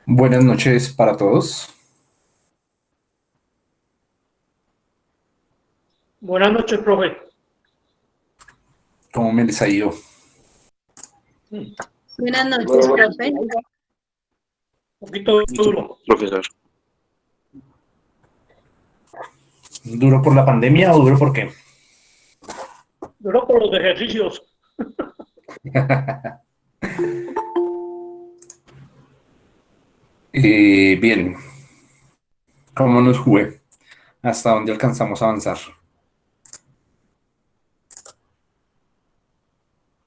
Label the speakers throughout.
Speaker 1: Buenas noches para todos.
Speaker 2: Buenas noches, profe.
Speaker 1: ¿Cómo me les ha ido?
Speaker 3: Buenas noches, profe.
Speaker 2: Un poquito duro.
Speaker 4: Profesor.
Speaker 1: ¿Duro por la pandemia o duro por qué?
Speaker 2: Duro por los ejercicios.
Speaker 1: Bien, ¿cómo nos fue? ¿Hasta dónde alcanzamos a avanzar?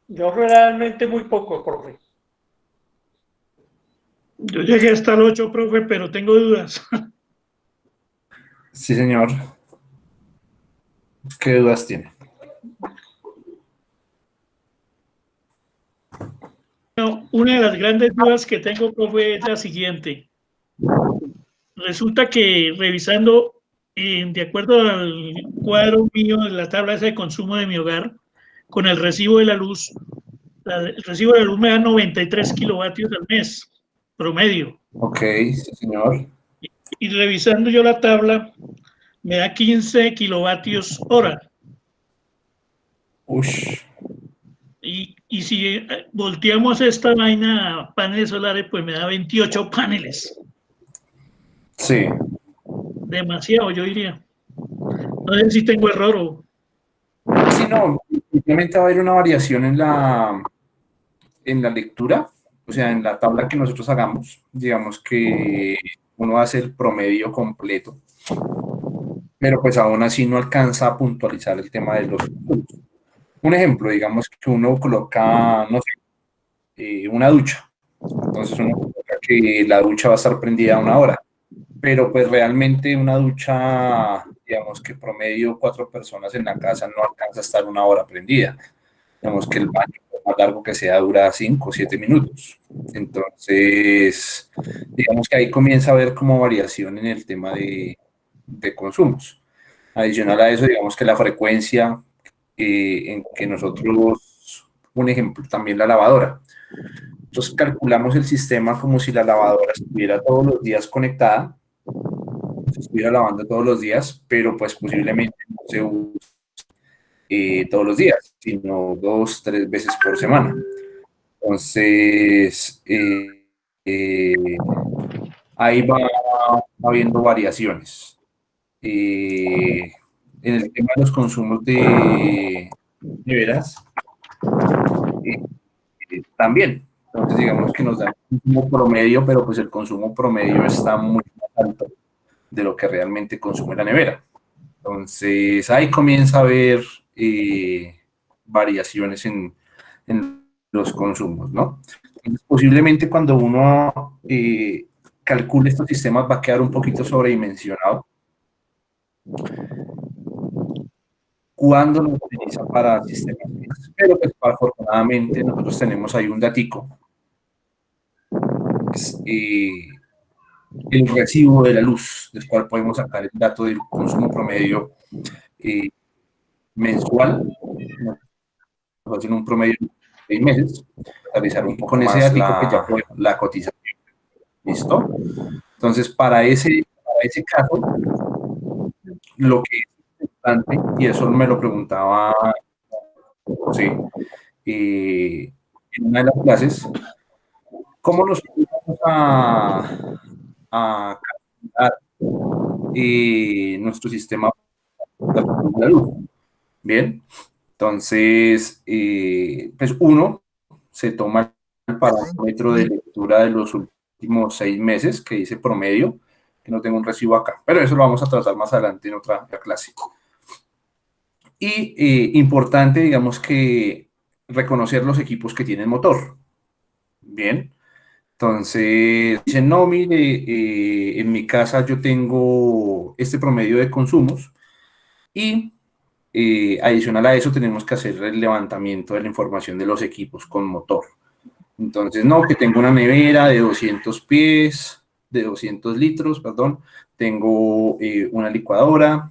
Speaker 2: Yo realmente muy poco, profe. Yo llegué hasta el 8, profe, pero tengo dudas.
Speaker 1: Sí, señor. ¿Qué dudas tiene?
Speaker 2: Una de las grandes dudas que tengo, profe, es la siguiente. Resulta que revisando, de acuerdo al cuadro mío de la tabla esa de consumo de mi hogar, con el recibo de la luz, el recibo de la luz me da 93 kilovatios al mes, promedio.
Speaker 1: Ok, sí, señor.
Speaker 2: Y revisando yo la tabla, me da 15 kilovatios hora.
Speaker 1: Ush,
Speaker 2: Y si volteamos esta vaina a paneles solares, pues me da 28 paneles.
Speaker 1: sí.
Speaker 2: Demasiado, yo diría. No sé si tengo error o...
Speaker 1: Sí, no, simplemente va a haber una variación en la lectura, o sea, en la tabla que nosotros hagamos. Digamos que uno hace el promedio completo, pero pues aún así no alcanza a puntualizar el tema de los puntos. Un ejemplo, digamos que uno coloca, no sé, una ducha. Entonces uno coloca que la ducha va a estar prendida 1 hora, pero pues realmente una ducha, digamos que promedio 4 personas en la casa no alcanza a estar 1 hora prendida. Digamos que el baño, por más largo que sea, dura 5 o 7 minutos. Entonces, digamos que ahí comienza a haber como variación en el tema de consumos. Adicional a eso, digamos que la frecuencia en que nosotros, un ejemplo, también la lavadora. Nosotros calculamos el sistema como si la lavadora estuviera todos los días conectada, se estuviera lavando todos los días, pero pues posiblemente no se use todos los días, sino 2, 3 veces por semana. Entonces, ahí va habiendo variaciones. En el tema de los consumos de neveras, también. Entonces, digamos que nos da un consumo promedio, pero pues el consumo promedio está muy más alto de lo que realmente consume la nevera. Entonces, ahí comienza a haber variaciones en los consumos, ¿no? Entonces, posiblemente cuando uno calcule estos sistemas va a quedar un poquito sobredimensionado cuando lo utiliza para sistemas fijos. Pero pues, afortunadamente nosotros tenemos ahí un datico, es, el recibo de la luz, del cual podemos sacar el dato del consumo promedio eh, mensual, en un promedio de 6 meses, realizar un poco con ese dato que ya podemos la cotización. ¿Listo? Entonces, para ese caso, lo que es importante, y eso me lo preguntaba José en una de las clases, ¿cómo nos vamos a calcular nuestro sistema de la luz? Bien, entonces, pues uno se toma el parámetro de lectura de los últimos 6 meses, que dice promedio, que no tengo un recibo acá, pero eso lo vamos a tratar más adelante en otra clase. Y importante, digamos que reconocer los equipos que tienen motor. Bien, entonces dicen, no, mire, en mi casa yo tengo este promedio de consumos y adicional a eso, tenemos que hacer el levantamiento de la información de los equipos con motor. Entonces, no, que tengo una nevera de 200 pies, de 200 litros, perdón, tengo una licuadora,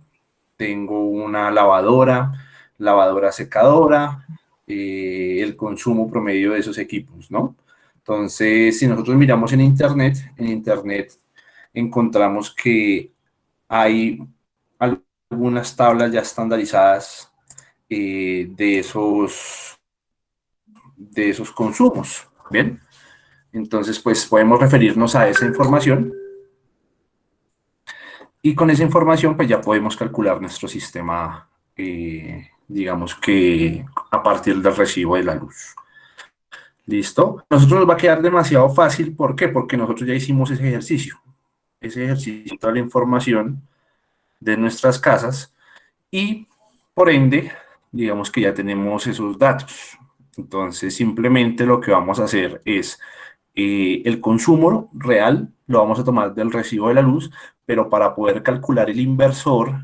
Speaker 1: tengo una lavadora, lavadora secadora, el consumo promedio de esos equipos, ¿no? Entonces, si nosotros miramos en Internet encontramos que hay algunas tablas ya estandarizadas de esos consumos, ¿bien? Entonces, pues podemos referirnos a esa información y con esa información, pues ya podemos calcular nuestro sistema, digamos que a partir del recibo de la luz. ¿Listo? Nosotros nos va a quedar demasiado fácil, ¿por qué? Porque nosotros ya hicimos ese ejercicio. Ese ejercicio toda la información de nuestras casas y, por ende, digamos que ya tenemos esos datos. Entonces, simplemente lo que vamos a hacer es el consumo real lo vamos a tomar del recibo de la luz, pero para poder calcular el inversor,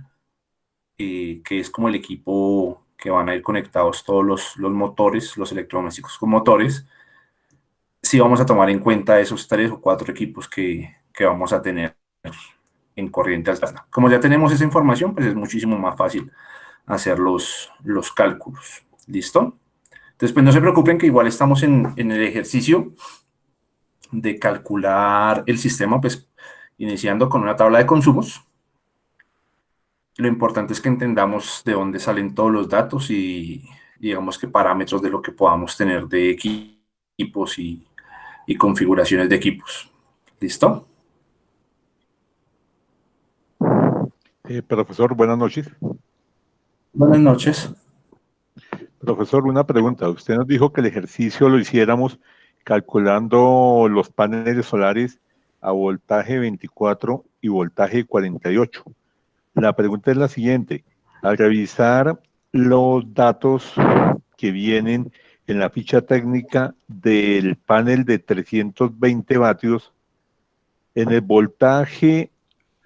Speaker 1: que es como el equipo que van a ir conectados todos los motores, los electrodomésticos con motores, sí vamos a tomar en cuenta esos 3 o 4 equipos que vamos a tener en corriente alterna. Como ya tenemos esa información, pues es muchísimo más fácil hacer los cálculos. ¿Listo? Entonces, pues no se preocupen que igual estamos en el ejercicio de calcular el sistema, pues iniciando con una tabla de consumos. Lo importante es que entendamos de dónde salen todos los datos y digamos que parámetros de lo que podamos tener de equipos y configuraciones de equipos. ¿Listo?
Speaker 3: Profesor, buenas noches.
Speaker 1: Buenas noches.
Speaker 3: Profesor, una pregunta. Usted nos dijo que el ejercicio lo hiciéramos calculando los paneles solares a voltaje 24 y voltaje 48. La pregunta es la siguiente. Al revisar los datos que vienen en la ficha técnica del panel de 320 vatios, en el voltaje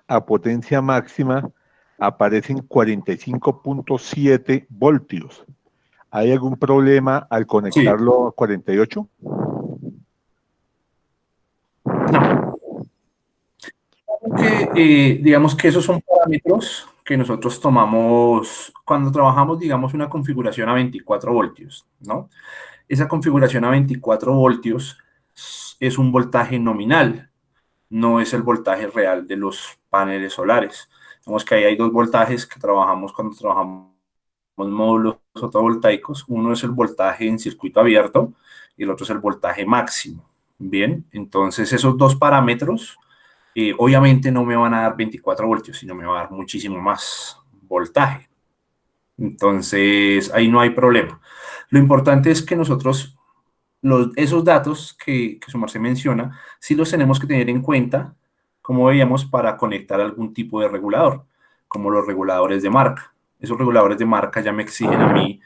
Speaker 3: a potencia máxima aparecen 45.7 voltios. ¿Hay algún problema al conectarlo a 48?
Speaker 1: No. Digamos que esos son parámetros que nosotros tomamos cuando trabajamos, digamos, una configuración a 24 voltios, ¿no? Esa configuración a 24 voltios es un voltaje nominal, no es el voltaje real de los paneles solares. Vemos que ahí hay 2 voltajes que trabajamos cuando trabajamos módulos fotovoltaicos. Uno es el voltaje en circuito abierto y el otro es el voltaje máximo. Bien, entonces esos 2 parámetros obviamente no me van a dar 24 voltios, sino me va a dar muchísimo más voltaje. Entonces ahí no hay problema. Lo importante es que nosotros esos datos que su merced menciona, sí los tenemos que tener en cuenta, como veíamos, para conectar algún tipo de regulador, como los reguladores de marca. Esos reguladores de marca ya me exigen a mí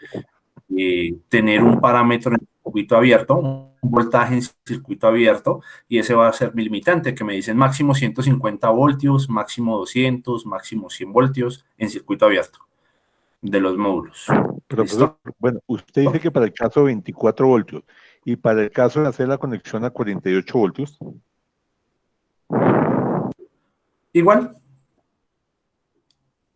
Speaker 1: tener un parámetro en circuito abierto, un voltaje en circuito abierto, y ese va a ser mi limitante, que me dicen máximo 150 voltios, máximo 200, máximo 100 voltios en circuito abierto de los módulos.
Speaker 3: Profesor, bueno, usted dice que para el caso de 24 voltios y para el caso de hacer la conexión a 48 voltios.
Speaker 1: Igual.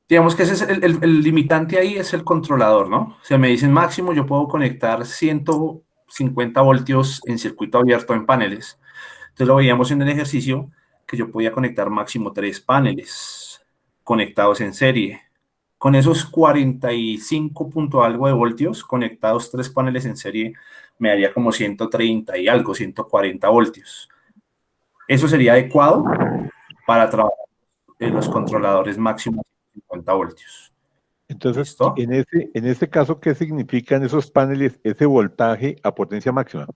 Speaker 1: Digamos que ese es el limitante ahí, es el controlador, ¿no? O sea, me dicen máximo, yo puedo conectar 150 voltios en circuito abierto en paneles. Entonces lo veíamos en el ejercicio que yo podía conectar máximo 3 paneles conectados en serie. Con esos 45 punto algo de voltios conectados 3 paneles en serie, me daría como 130 y algo, 140 voltios. Eso sería adecuado para trabajar en los controladores máximos 50 voltios.
Speaker 3: Entonces,
Speaker 1: ¿Listo?
Speaker 3: en este caso, ¿qué significan esos paneles, ese voltaje a potencia máxima?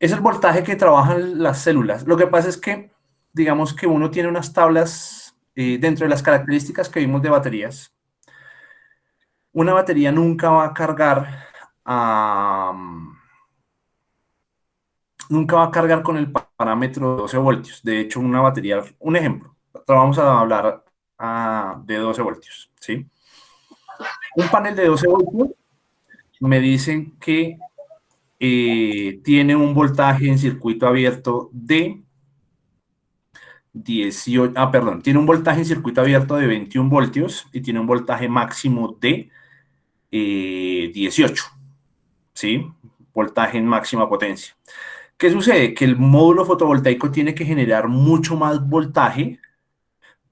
Speaker 1: Es el voltaje que trabajan las células. Lo que pasa es que, digamos que uno tiene unas tablas dentro de las características que vimos de baterías. Una batería nunca va a cargar nunca va a cargar con el parámetro de 12 voltios. De hecho, una batería, un ejemplo, vamos a hablar de 12 voltios, ¿sí? Un panel de 12 voltios me dicen que tiene un voltaje en circuito abierto de 18, perdón, tiene un voltaje en circuito abierto de 21 voltios y tiene un voltaje máximo de 18, ¿sí? voltaje en máxima potencia. ¿Qué sucede? Que el módulo fotovoltaico tiene que generar mucho más voltaje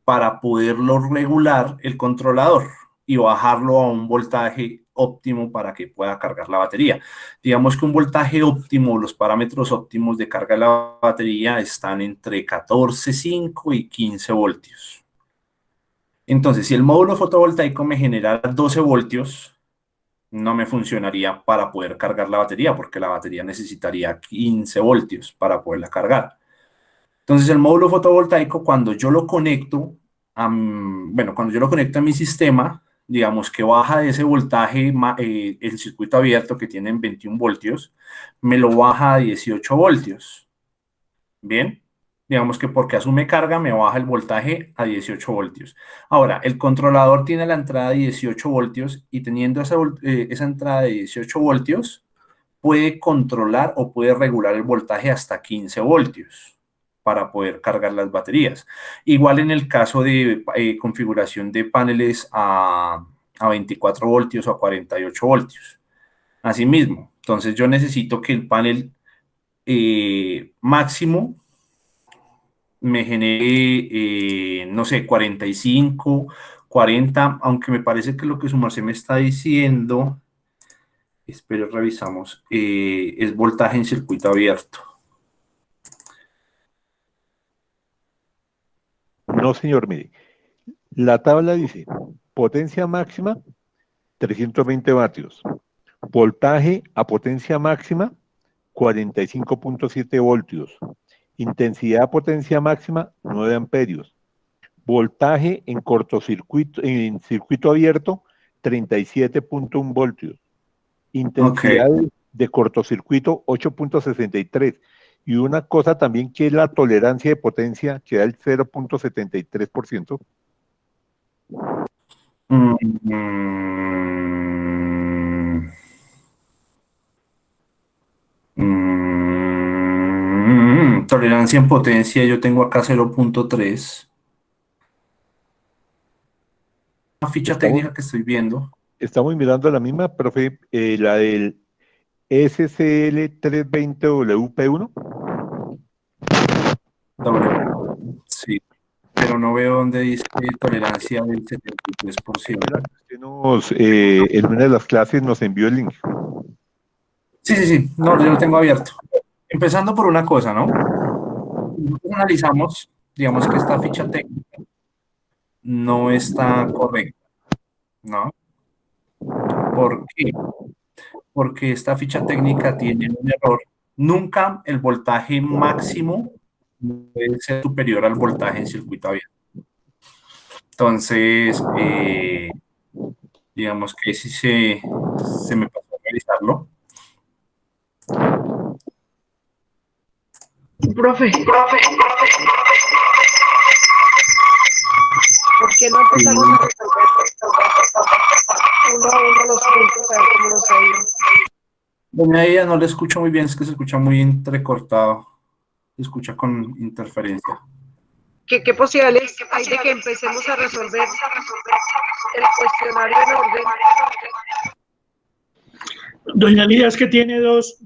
Speaker 1: para poderlo regular el controlador y bajarlo a un voltaje óptimo para que pueda cargar la batería. Digamos que un voltaje óptimo, los parámetros óptimos de carga de la batería están entre 14,5 y 15 voltios. Entonces, si el módulo fotovoltaico me genera 12 voltios, no me funcionaría para poder cargar la batería, porque la batería necesitaría 15 voltios para poderla cargar. Entonces, el módulo fotovoltaico, cuando yo lo conecto cuando yo lo conecto a mi sistema, digamos que baja de ese voltaje, el circuito abierto que tiene 21 voltios, me lo baja a 18 voltios. Bien, digamos que porque asume carga, me baja el voltaje a 18 voltios. Ahora, el controlador tiene la entrada de 18 voltios y teniendo esa entrada de 18 voltios, puede controlar o puede regular el voltaje hasta 15 voltios para poder cargar las baterías. Igual en el caso de configuración de paneles a 24 voltios o a 48 voltios. Asimismo, entonces yo necesito que el panel máximo me genere, no sé, 45, 40, aunque me parece que lo que su merced me está diciendo, espero revisamos, es voltaje en circuito abierto.
Speaker 3: No, señor, mire, la tabla dice potencia máxima 320 vatios, voltaje a potencia máxima 45.7 voltios, intensidad a potencia máxima 9 amperios, voltaje en cortocircuito, en circuito abierto 37.1 voltios, intensidad de cortocircuito 8.63 y una cosa también que es la tolerancia de potencia que da el 0.73%.
Speaker 1: Tolerancia en potencia, yo tengo acá 0.3. La ficha técnica que estoy viendo.
Speaker 3: Estamos mirando la misma, profe, la del SCL320WP1.
Speaker 1: Sí, pero no veo dónde dice tolerancia del 73%.
Speaker 3: En una de las clases nos envió el link.
Speaker 1: Sí, no, yo lo tengo abierto. Empezando por una cosa, ¿no? Nosotros analizamos, digamos que esta ficha técnica no está correcta, ¿no? ¿Por qué? Porque esta ficha técnica tiene un error. Nunca el voltaje máximo puede ser superior al voltaje en circuito abierto. Entonces, digamos que si se me pasó a realizarlo.
Speaker 4: Profe, ¿por qué no empezamos a resolver uno a uno los puntos a ver cómo nos ha ido?
Speaker 1: Doña ella no le escucho muy bien, es que se escucha muy entrecortado, se escucha con interferencia.
Speaker 4: ¿Qué posibilidades hay de que empecemos a resolver el cuestionario en orden?
Speaker 2: Doña Lidia, es que tiene dos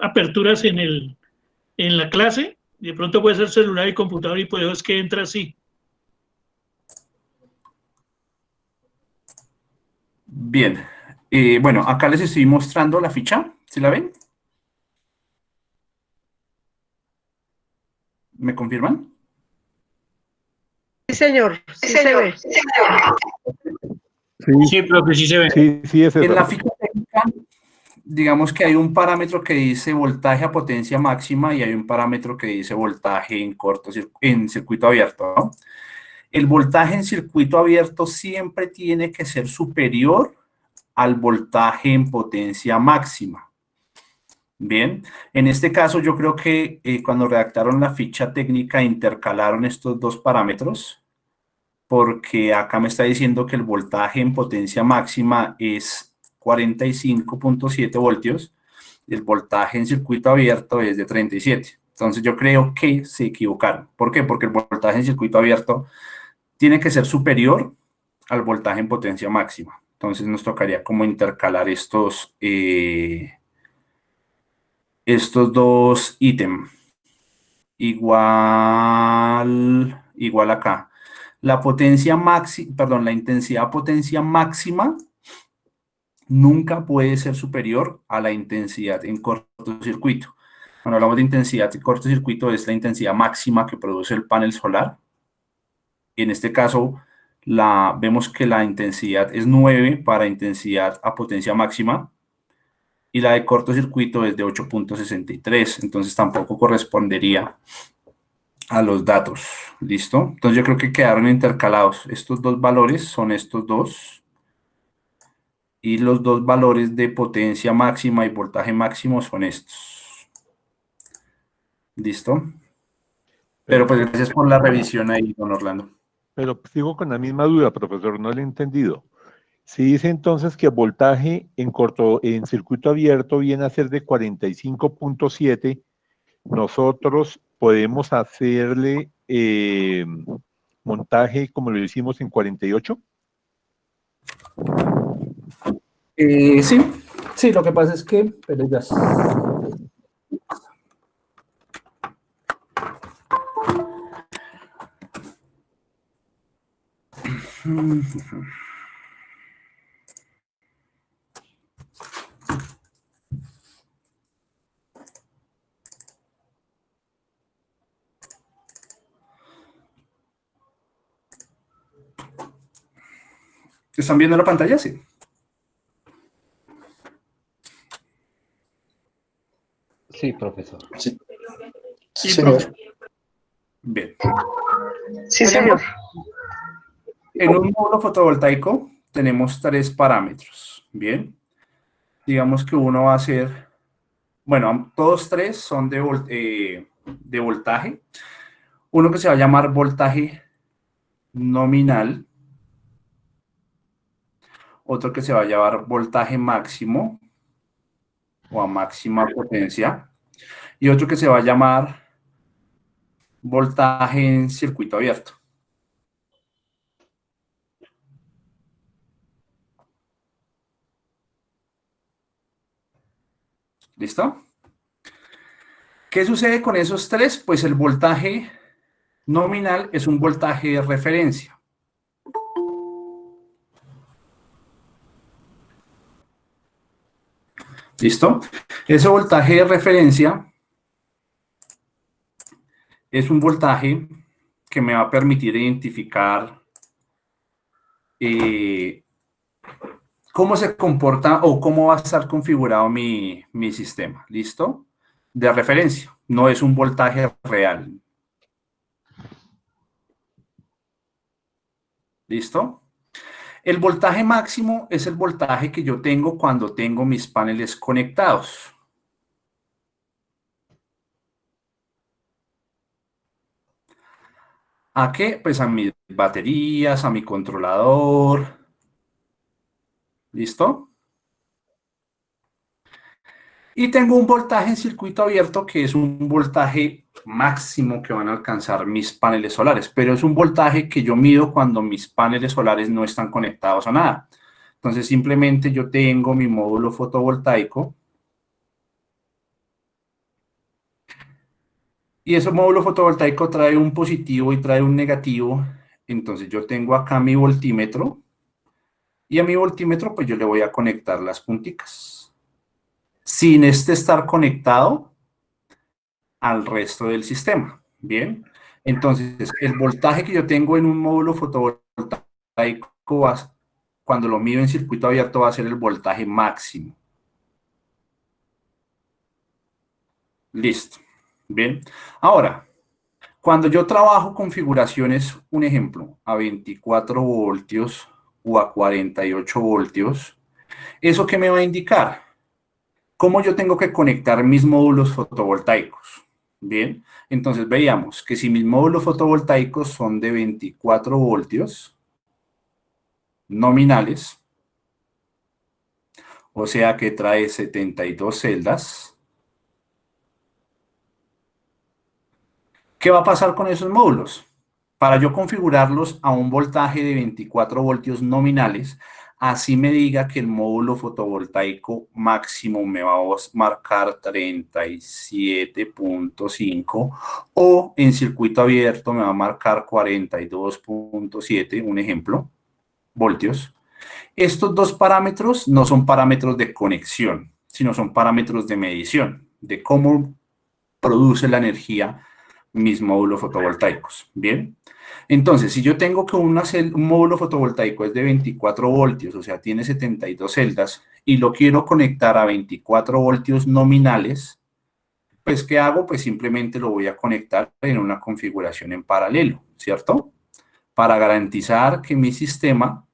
Speaker 2: aperturas en la clase. De pronto puede ser celular y computador y por eso es que entra así.
Speaker 1: Bien, bueno, acá les estoy mostrando la ficha, ¿sí la ven? ¿Me confirman?
Speaker 4: Sí, señor, sí se ve.
Speaker 2: Sí, profe, sí se ve.
Speaker 3: Sí, es eso.
Speaker 1: En la ficha técnica, digamos que hay un parámetro que dice voltaje a potencia máxima y hay un parámetro que dice voltaje en circuito abierto, ¿no? El voltaje en circuito abierto siempre tiene que ser superior al voltaje en potencia máxima. Bien, en este caso yo creo que cuando redactaron la ficha técnica intercalaron estos dos parámetros, porque acá me está diciendo que el voltaje en potencia máxima es 45.7 voltios, y el voltaje en circuito abierto es de 37. Entonces yo creo que se equivocaron. ¿Por qué? Porque el voltaje en circuito abierto tiene que ser superior al voltaje en potencia máxima. Entonces nos tocaría como intercalar estos estos dos ítems. Igual acá. La potencia máxima, perdón, la intensidad potencia máxima nunca puede ser superior a la intensidad en cortocircuito. Cuando hablamos de intensidad en cortocircuito es la intensidad máxima que produce el panel solar. En este caso, vemos que la intensidad es 9 para intensidad a potencia máxima y la de cortocircuito es de 8.63, entonces tampoco correspondería a los datos. ¿Listo? Entonces yo creo que quedaron intercalados. Estos dos valores son estos dos. Y los dos valores de potencia máxima y voltaje máximo son estos. ¿Listo? Pero pues gracias por la revisión ahí, don Orlando.
Speaker 3: Pero sigo con la misma duda, profesor, no lo he entendido. Si dice entonces que voltaje en circuito abierto viene a ser de 45.7, nosotros podemos hacerle montaje como lo hicimos en 48.
Speaker 1: Sí, lo que pasa es que, pero ya. ¿Están viendo la pantalla? Sí.
Speaker 5: Sí, profesor.
Speaker 6: Sí,
Speaker 2: Sí,
Speaker 6: señor.
Speaker 1: Bien.
Speaker 4: Sí, señor.
Speaker 1: En un módulo fotovoltaico tenemos 3 parámetros. Bien. Digamos que uno va a ser, bueno, todos 3 son de voltaje. Uno que se va a llamar voltaje nominal. Otro que se va a llamar voltaje máximo o a máxima potencia. Y otro que se va a llamar voltaje en circuito abierto. ¿Listo? ¿Qué sucede con esos 3? Pues el voltaje nominal es un voltaje de referencia. ¿Listo? Ese voltaje de referencia es un voltaje que me va a permitir identificar cómo se comporta o cómo va a estar configurado mi sistema. ¿Listo? De referencia. No es un voltaje real. ¿Listo? El voltaje máximo es el voltaje que yo tengo cuando tengo mis paneles conectados. ¿A qué? Pues a mis baterías, a mi controlador. ¿Listo? Y tengo un voltaje en circuito abierto que es un voltaje máximo que van a alcanzar mis paneles solares, pero es un voltaje que yo mido cuando mis paneles solares no están conectados a nada. Entonces simplemente yo tengo mi módulo fotovoltaico y ese módulo fotovoltaico trae un positivo y trae un negativo. Entonces yo tengo acá mi voltímetro y a mi voltímetro pues yo le voy a conectar las punticas sin estar conectado al resto del sistema. Bien, entonces el voltaje que yo tengo en un módulo fotovoltaico cuando lo mido en circuito abierto va a ser el voltaje máximo. Listo. Bien, ahora, cuando yo trabajo configuraciones, un ejemplo, a 24 voltios o a 48 voltios, ¿eso qué me va a indicar? ¿Cómo yo tengo que conectar mis módulos fotovoltaicos? Bien, entonces veíamos que si mis módulos fotovoltaicos son de 24 voltios nominales, o sea que trae 72 celdas, ¿qué va a pasar con esos módulos? Para yo configurarlos a un voltaje de 24 voltios nominales, así me diga que el módulo fotovoltaico máximo me va a marcar 37.5 o en circuito abierto me va a marcar 42.7, un ejemplo, voltios. Estos dos parámetros no son parámetros de conexión, sino son parámetros de medición, de cómo produce la energía mis módulos fotovoltaicos. Bien, entonces, si yo tengo que un módulo fotovoltaico es de 24 voltios, o sea, tiene 72 celdas, y lo quiero conectar a 24 voltios nominales, pues, ¿qué hago? Pues simplemente lo voy a conectar en una configuración en paralelo, ¿cierto? Para garantizar que mi sistema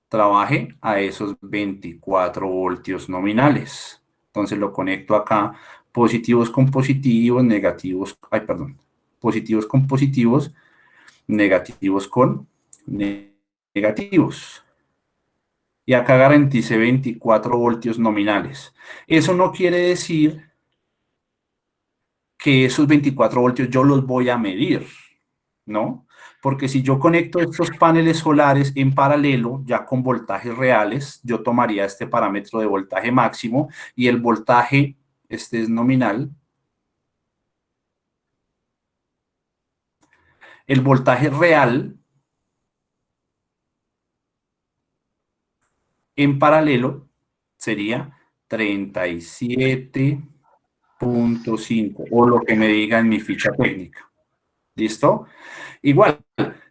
Speaker 1: trabaje a esos 24 voltios nominales. Entonces lo conecto acá, positivos con positivos, negativos, positivos con positivos, negativos con negativos. Y acá garantice 24 voltios nominales. Eso no quiere decir que esos 24 voltios yo los voy a medir, ¿no? Porque si yo conecto estos paneles solares en paralelo, ya con voltajes reales, yo tomaría este parámetro de voltaje máximo y el voltaje, este es nominal, el voltaje real en paralelo sería 37.5 o lo que me diga en mi ficha técnica. ¿Listo? Igual,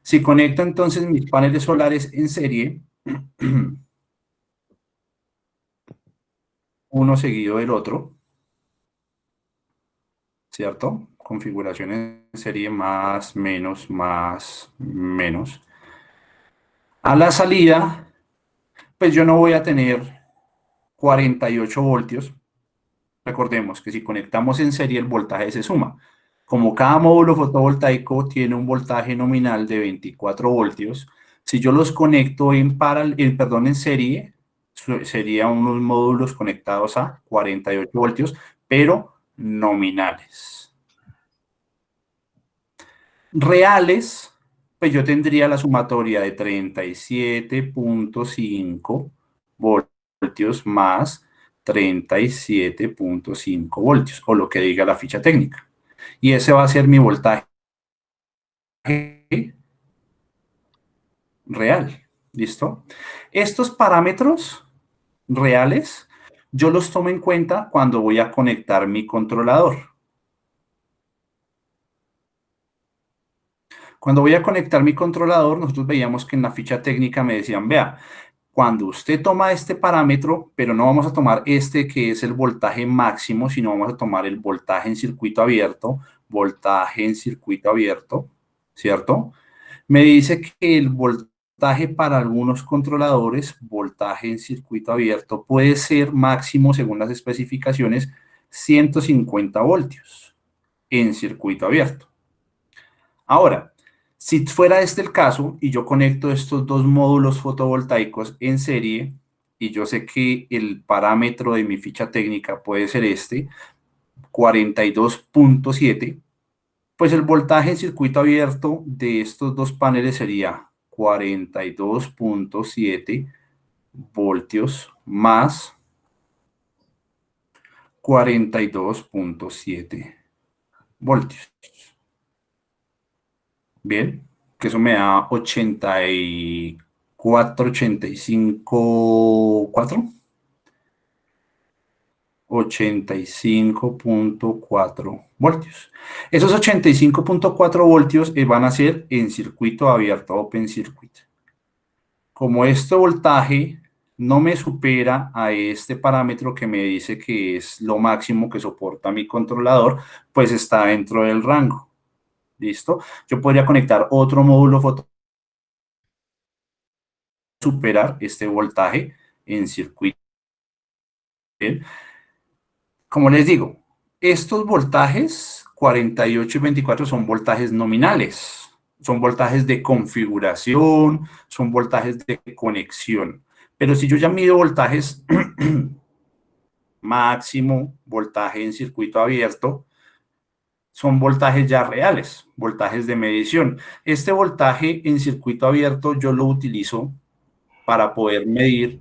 Speaker 1: si conecto entonces mis paneles solares en serie, uno seguido del otro, ¿cierto? Configuración en serie más, menos, más, menos. A la salida, pues yo no voy a tener 48 voltios. Recordemos que si conectamos en serie, el voltaje se suma. Como cada módulo fotovoltaico tiene un voltaje nominal de 24 voltios, si yo los conecto en serie, serían unos módulos conectados a 48 voltios, pero nominales. Reales, pues yo tendría la sumatoria de 37.5 voltios más 37.5 voltios, o lo que diga la ficha técnica. Y ese va a ser mi voltaje real. ¿Listo? Estos parámetros reales, yo los tomo en cuenta cuando voy a conectar mi controlador. Cuando voy a conectar mi controlador, nosotros veíamos que en la ficha técnica me decían, vea, cuando usted toma este parámetro, pero no vamos a tomar este que es el voltaje máximo, sino vamos a tomar el voltaje en circuito abierto, ¿cierto? Me dice que el voltaje para algunos controladores, voltaje en circuito abierto, puede ser máximo, según las especificaciones, 150 voltios en circuito abierto. Ahora, si fuera este el caso y yo conecto estos dos módulos fotovoltaicos en serie y yo sé que el parámetro de mi ficha técnica puede ser este, 42.7, pues el voltaje en circuito abierto de estos dos paneles sería 42.7 voltios más 42.7 voltios. Bien, que eso me da 84, 85, 4. 85.4 voltios. Esos 85.4 voltios van a ser en circuito abierto, open circuit. Como este voltaje no me supera a este parámetro que me dice que es lo máximo que soporta mi controlador, pues está dentro del rango. ¿Listo? Yo podría conectar otro módulo fotovoltaico para superar este voltaje en circuito. Bien. Como les digo, estos voltajes 48 y 24 son voltajes nominales, son voltajes de configuración, son voltajes de conexión. Pero si yo ya mido voltajes máximo, voltaje en circuito abierto, son voltajes ya reales, voltajes de medición. Este voltaje en circuito abierto yo lo utilizo para poder medir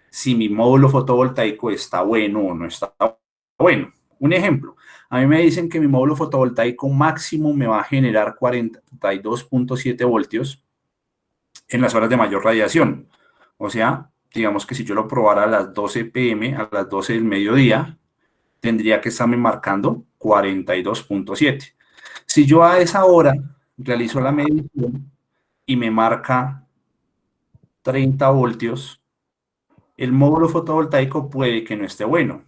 Speaker 1: si mi módulo fotovoltaico está bueno o no está bueno. Un ejemplo, a mí me dicen que mi módulo fotovoltaico máximo me va a generar 42.7 voltios en las horas de mayor radiación. O sea, digamos que si yo lo probara a las 12 p.m., a las 12 del mediodía, tendría que estarme marcando 42.7. Si yo a esa hora realizo la medición y me marca 30 voltios, el módulo fotovoltaico puede que no esté bueno,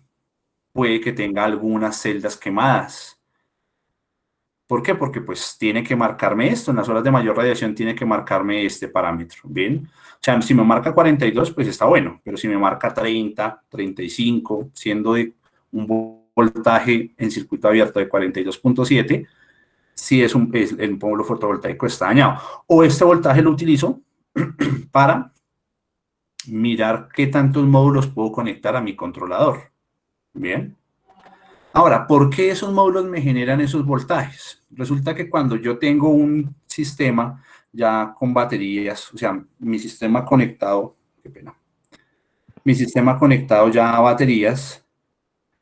Speaker 1: puede que tenga algunas celdas quemadas. ¿Por qué? Porque pues tiene que marcarme esto, en las horas de mayor radiación tiene que marcarme este parámetro, ¿bien? O sea, si me marca 42, pues está bueno, pero si me marca 30, 35, siendo de un voltaje en circuito abierto de 42.7, si es el módulo fotovoltaico está dañado. O este voltaje lo utilizo para mirar qué tantos módulos puedo conectar a mi controlador. Bien. Ahora, ¿por qué esos módulos me generan esos voltajes? Resulta que cuando yo tengo un sistema ya con baterías, o sea, mi sistema conectado, qué pena, mi sistema conectado ya a baterías,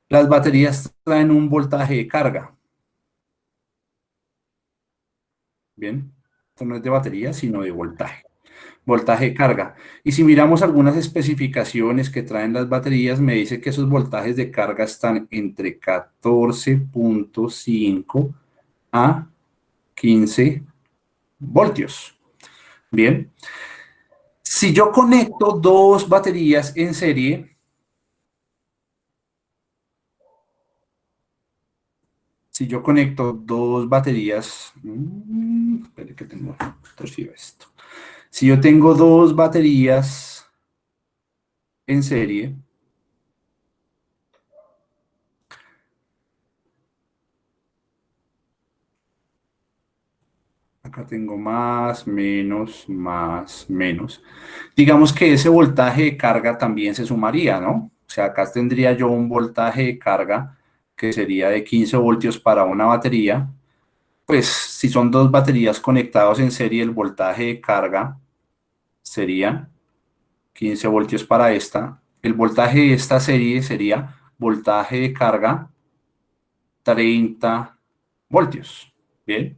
Speaker 1: las baterías traen un voltaje de carga. Bien, esto no es de batería, sino de voltaje. Voltaje de carga. Y si miramos algunas especificaciones que traen las baterías, me dice que esos voltajes de carga están entre 14.5 a 15 voltios. Bien. Si yo conecto dos baterías en serie, espere que tengo torcido esto. Si yo tengo dos baterías en serie, acá tengo más, menos, más, menos. Digamos que ese voltaje de carga también se sumaría, ¿no? O sea, acá tendría yo un voltaje de carga que sería de 15 voltios para una batería. Pues si son dos baterías conectadas en serie, el voltaje de carga sería 15 voltios para esta. El voltaje de esta serie sería voltaje de carga 30 voltios. Bien.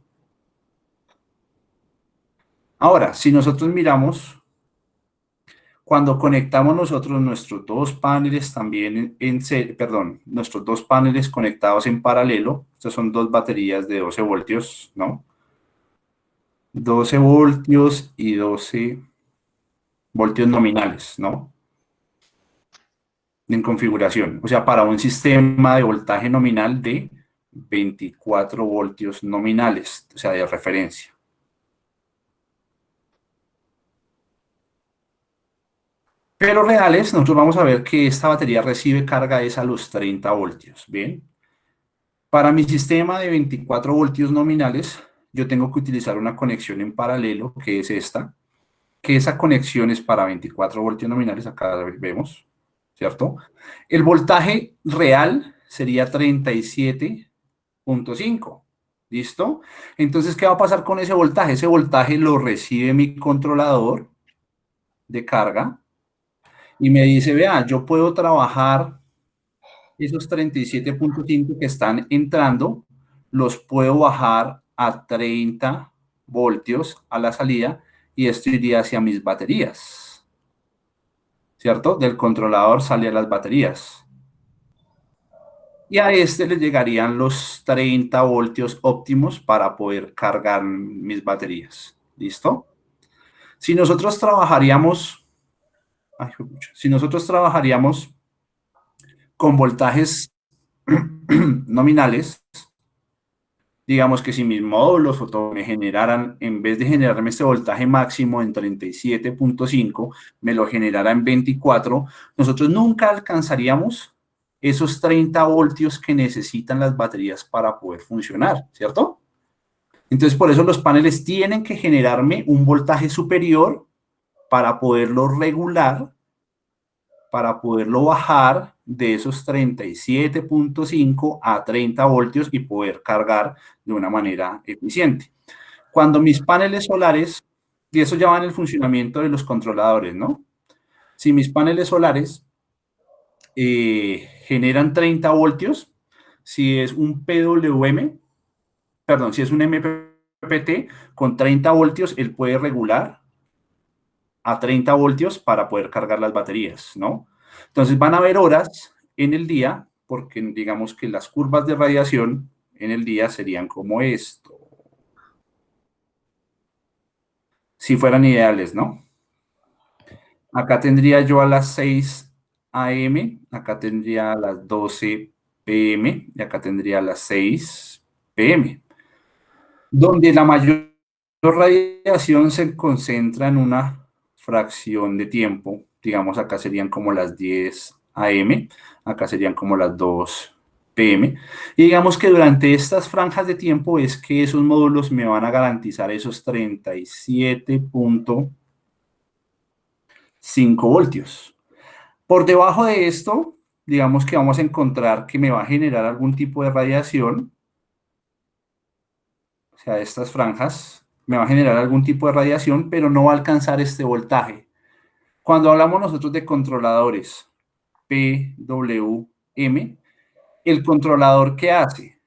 Speaker 1: Ahora, si nosotros miramos, cuando conectamos nosotros nuestros dos paneles también nuestros dos paneles conectados en paralelo, estas son dos baterías de 12 voltios, ¿no? 12 voltios y 12 voltios nominales, ¿no? En configuración, o sea, para un sistema de voltaje nominal de 24 voltios nominales, o sea, de referencia. Pero reales, nosotros vamos a ver que esta batería recibe carga a los 30 voltios, ¿bien? Para mi sistema de 24 voltios nominales, yo tengo que utilizar una conexión en paralelo, que es esta, que esa conexión es para 24 voltios nominales, acá vemos, ¿cierto? El voltaje real sería 37.5, ¿listo? Entonces, ¿qué va a pasar con ese voltaje? Ese voltaje lo recibe mi controlador de carga, y me dice, vea, yo puedo trabajar esos 37.5 que están entrando, los puedo bajar a 30 voltios a la salida y esto iría hacia mis baterías, ¿cierto? Del controlador sale a las baterías. Y a este le llegarían los 30 voltios óptimos para poder cargar mis baterías, ¿listo? Si nosotros trabajaríamos con voltajes nominales, digamos que si mis módulos me generaran, en vez de generarme este voltaje máximo en 37.5, me lo generara en 24, nosotros nunca alcanzaríamos esos 30 voltios que necesitan las baterías para poder funcionar, ¿cierto? Entonces, por eso los paneles tienen que generarme un voltaje superior para poderlo regular, para poderlo bajar de esos 37.5 a 30 voltios y poder cargar de una manera eficiente. Cuando mis paneles solares, y eso ya va en el funcionamiento de los controladores, ¿no? Si mis paneles solares generan 30 voltios, si es un PWM, perdón, si es un MPPT con 30 voltios, él puede regular a 30 voltios para poder cargar las baterías, ¿no? Entonces van a haber horas en el día, porque digamos que las curvas de radiación en el día serían como esto, si fueran ideales, ¿no? Acá tendría yo a las 6 AM, acá tendría a las 12 PM y acá tendría a las 6 PM, donde la mayor radiación se concentra en una fracción de tiempo. Digamos, acá serían como las 10 AM, acá serían como las 2 PM. Y digamos que durante estas franjas de tiempo es que esos módulos me van a garantizar esos 37.5 voltios. Por debajo de esto, digamos que vamos a encontrar que me va a generar algún tipo de radiación, o sea, estas franjas, me va a generar algún tipo de radiación, pero no va a alcanzar este voltaje. Cuando hablamos nosotros de controladores PWM, el controlador, ¿qué hace?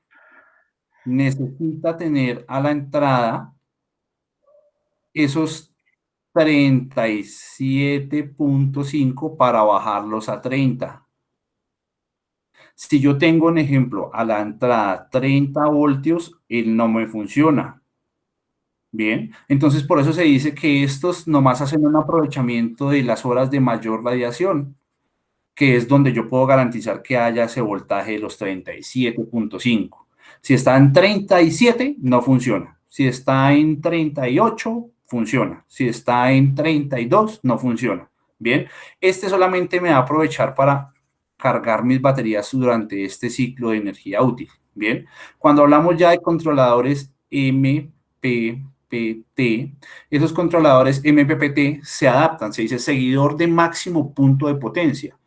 Speaker 1: Necesita tener a la entrada esos 37.5 para bajarlos a 30. Si yo tengo un ejemplo a la entrada 30 voltios, él no me funciona. Bien, entonces por eso se dice que estos nomás hacen un aprovechamiento de las horas de mayor radiación, que es donde yo puedo garantizar que haya ese voltaje de los 37.5. Si está en 37, no funciona. Si está en 38, funciona. Si está en 32, no funciona. Bien, este solamente me va a aprovechar para cargar mis baterías durante este ciclo de energía útil. Bien, cuando hablamos ya de controladores MPPT, esos controladores MPPT se adaptan, se dice seguidor de máximo punto de potencia.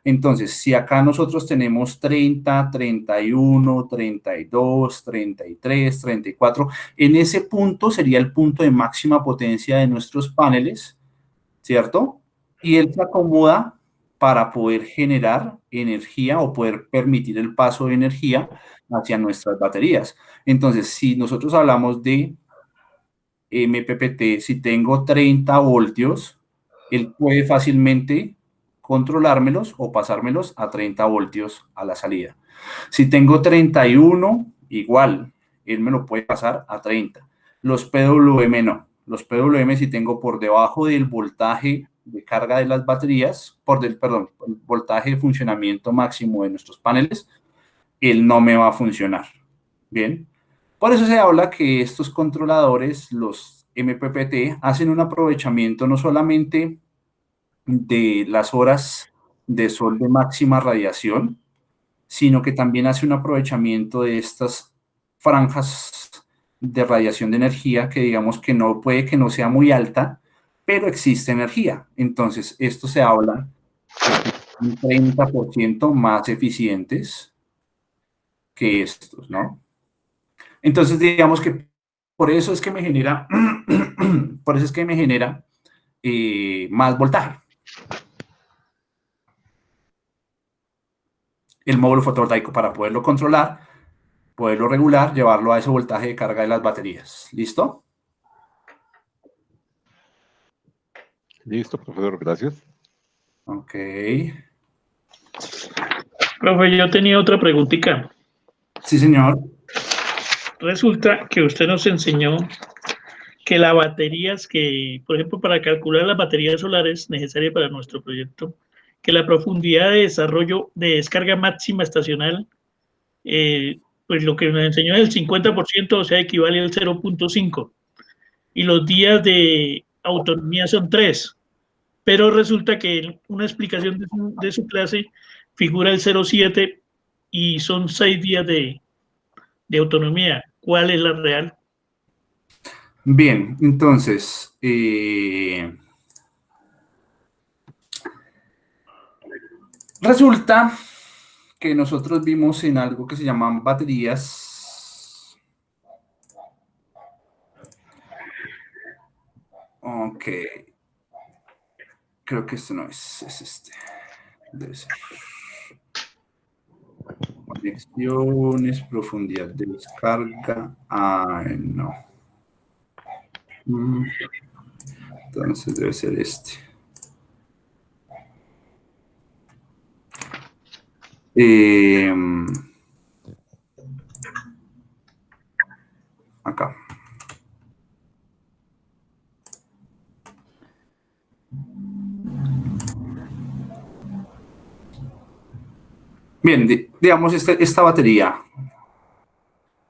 Speaker 1: Entonces, si acá nosotros tenemos 30, 31, 32, 33, 34, en ese punto sería el punto de máxima potencia de nuestros paneles, ¿cierto? Y él se acomoda para poder generar energía o poder permitir el paso de energía hacia nuestras baterías. Entonces, si nosotros hablamos de MPPT, si tengo 30 voltios, él puede fácilmente controlármelos o pasármelos a 30 voltios a la salida. Si tengo 31, igual, él me lo puede pasar a 30. Los PWM no. Los PWM si tengo por debajo del voltaje de carga de las baterías, perdón, el voltaje de funcionamiento máximo de nuestros paneles, él no me va a funcionar. Bien. Por eso se habla que estos controladores, los MPPT, hacen un aprovechamiento no solamente de las horas de sol de máxima radiación, sino que también hace un aprovechamiento de estas franjas de radiación de energía que digamos que no puede que no sea muy alta, pero existe energía. Entonces, esto se habla de un 30% más eficientes que estos, ¿no? Entonces, digamos que por eso es que me genera, por eso es que me genera más voltaje. El módulo fotovoltaico para poderlo controlar, poderlo regular, llevarlo a ese voltaje de carga de las baterías. ¿Listo?
Speaker 3: Listo, profesor, gracias.
Speaker 1: Ok.
Speaker 2: Profe, yo tenía otra preguntita.
Speaker 1: Sí, señor.
Speaker 2: Resulta que usted nos enseñó que las baterías que, por ejemplo, para calcular las baterías solares necesarias para nuestro proyecto, que la profundidad de desarrollo de descarga máxima estacional, pues lo que nos enseñó es el 50%, o sea, equivale al 0.5. Y los días de autonomía son 3. Pero resulta que en una explicación de su clase figura el 0.7 y son 6 días de autonomía. ¿Cuál es la real?
Speaker 1: Bien, entonces, resulta que nosotros vimos en algo que se llaman baterías. Ok. creo que este no es este. Debe ser. Conexiones, profundidad de descarga. Ay, no. Entonces debe ser este. Acá. Bien, digamos esta batería,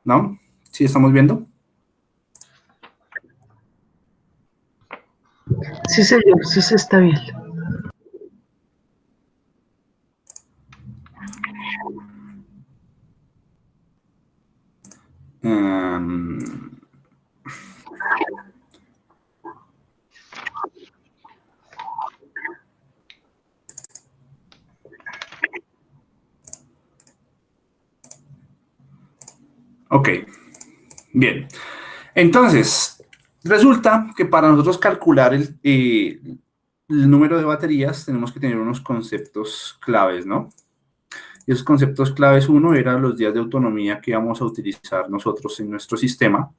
Speaker 1: ¿no? ¿Sí estamos viendo?
Speaker 6: Sí, señor, sí se está bien. Ok, bien. Entonces, resulta que para nosotros calcular el número de baterías tenemos que tener unos conceptos claves, ¿no? Y esos conceptos claves, uno, eran los días de autonomía que íbamos a utilizar nosotros en nuestro sistema.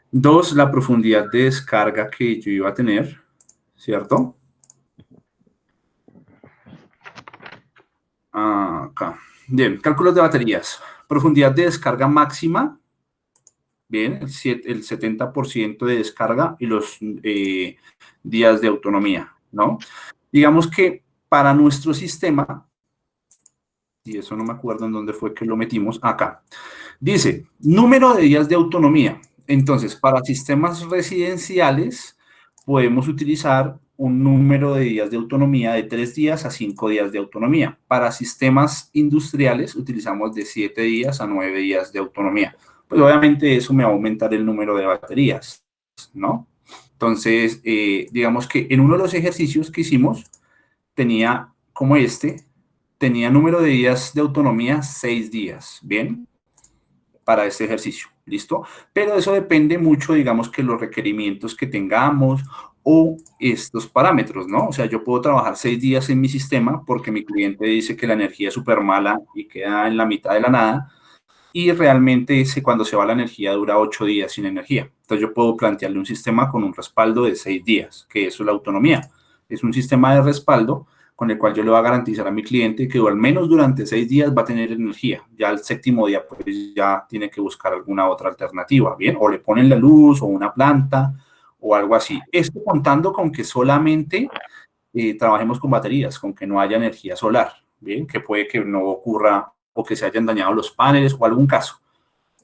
Speaker 6: Dos, la profundidad de descarga que yo iba a tener, ¿cierto? Acá. Bien, cálculos de baterías. Profundidad de descarga máxima. Bien, el 70% de descarga y los días de autonomía, ¿no? Digamos que para nuestro sistema, y eso no me acuerdo en dónde fue que lo metimos, acá. Dice, número de días de autonomía. Entonces, para sistemas residenciales, podemos utilizar un número de días de autonomía de 3 días a 5 días de autonomía. Para sistemas industriales, utilizamos de 7 días a 9 días de autonomía. Pues obviamente eso me va a aumentar el número de baterías, ¿no? Entonces, digamos que en uno de los ejercicios que hicimos, tenía como tenía número de días de autonomía 6 días, ¿bien? Para este ejercicio, ¿listo? Pero eso depende mucho, digamos, que los requerimientos que tengamos o estos parámetros, ¿no? O sea, yo puedo trabajar 6 días en mi sistema porque mi cliente dice que la energía es súper mala y queda en la mitad de la nada, y realmente cuando se va la energía dura 8 días sin energía. Entonces yo puedo plantearle un sistema con un respaldo de 6 días, que eso es la autonomía. Es un sistema de respaldo con el cual yo le voy a garantizar a mi cliente que al menos durante 6 días va a tener energía. Ya el séptimo día pues ya tiene que buscar alguna otra alternativa, ¿bien? O le ponen la luz o una planta o algo así. Esto contando con que solamente trabajemos con baterías, con que no haya energía solar, ¿bien? Que puede que no ocurra o que se hayan dañado los paneles o algún caso.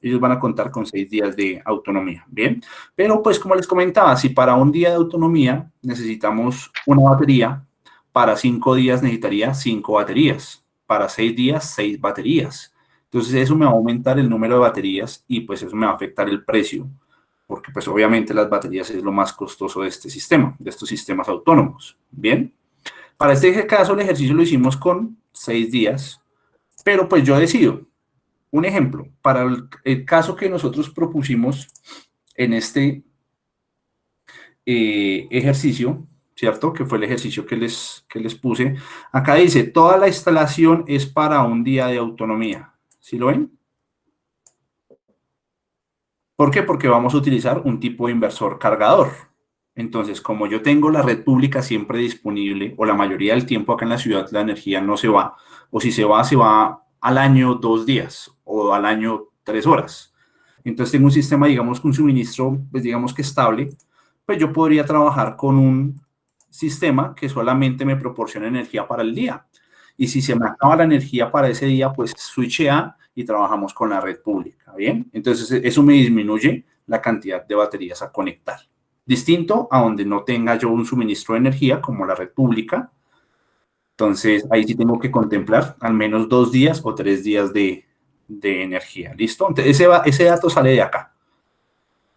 Speaker 6: Ellos van a contar con 6 días de autonomía, ¿bien? Pero pues como les comentaba, si para un día de autonomía necesitamos una batería, para 5 días necesitaría 5 baterías, para 6 días 6 baterías. Entonces eso me va a aumentar el número de baterías y pues eso me va a afectar el precio, porque pues obviamente las baterías es lo más costoso de este sistema, de estos sistemas autónomos, ¿bien? Para este caso el ejercicio lo hicimos con 6 días, pero pues yo decido. Un ejemplo, para el caso que nosotros propusimos en este ejercicio, ¿cierto? Que fue el ejercicio que les puse. Acá dice, toda la instalación es para un día de autonomía. ¿Sí lo ven? ¿Por qué? Porque vamos a utilizar un tipo de inversor cargador. Entonces, como yo tengo la red pública siempre disponible, o la mayoría del tiempo acá en la ciudad la energía no se va, o si se va al año 2 días, o al año 3 horas. Entonces tengo un sistema, digamos, con suministro, pues digamos que estable, pues yo podría trabajar con un sistema que solamente me proporciona energía para el día. Y si se me acaba la energía para ese día, pues switchea y trabajamos con la red pública, ¿bien? Entonces eso me disminuye la cantidad de baterías a conectar. Distinto a donde no tenga yo un suministro de energía como la red pública. Entonces ahí sí tengo que contemplar al menos 2 días o 3 días de energía, ¿listo? Entonces ese dato sale de acá,